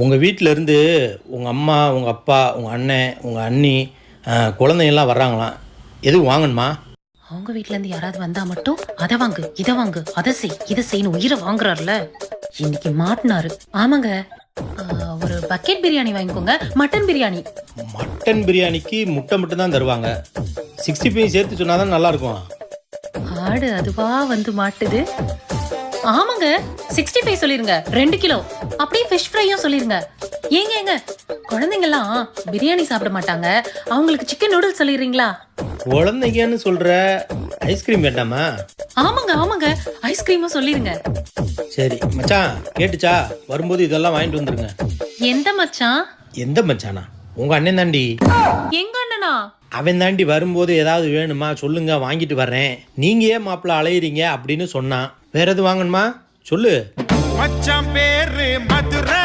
உங்கள் வீட்டிலேருந்து உங்கள் அம்மா, உங்கள் அப்பா, உங்கள் அண்ணன், உங்கள் அண்ணி, குழந்தைங்கள்லாம் வர்றாங்களாம். எதுவும் வாங்கணுமா? அவங்க வீட்ல இருந்து யாராவது வந்தா மட்டும் அதை வாங்கு, இதை வாங்கு, அதை செய், இதை செய்யணும் உயிரை வாங்குறாருல. இன்னைக்கு மாட்டினாரு. ஆமாங்க. ஒரு பக்கெட் பிரியாணி வாங்கிக்கோங்க. மட்டன் பிரியாணி. மட்டன் பிரியாணிக்கு முட்டை மட்டும் தான் தருவாங்க. 65 சேர்த்து சொன்னால் தான் நல்லாயிருக்கும். ஆடு அதுவா வந்து மாட்டுது. ஆமாங்க, 65 சொல்லிருங்க, 2 கிலோ. அப்படியே ஃபிஷ் ஃப்ரையும் சொல்லிருங்க. ஏங்க குழந்தைங்கலாம் பிரியாணி சாப்பிட மாட்டாங்க, அவங்களுக்கு சிக்கன் நூடுல்ஸ் சொல்லிடுறீங்களா? குழந்தைங்கன்னு சொல்கிற, ஐஸ்கிரீம் வேண்டாமா? ஆமாங்க ஐஸ்கிரீமும் சொல்லிருங்க. சரி மச்சான், கேட்டுச்சா? வரும்போது இதெல்லாம் வாங்கிட்டு வந்துருங்க. எந்த மச்சான்? எந்த மச்சானா? உங்கள் அண்ணன் தாண்டி. எங்க அண்ணனா? அவன் தாண்டி வரும்போது ஏதாவது வேணுமா சொல்லுங்க, வாங்கிட்டு வர்றேன். நீங்கள் ஏன் மாப்பிள்ள அலையிறீங்க அப்படின்னு சொன்னான். வேற எதுவும் வாங்கணுமா சொல்லு. மச்சான் பேரு மதுரை.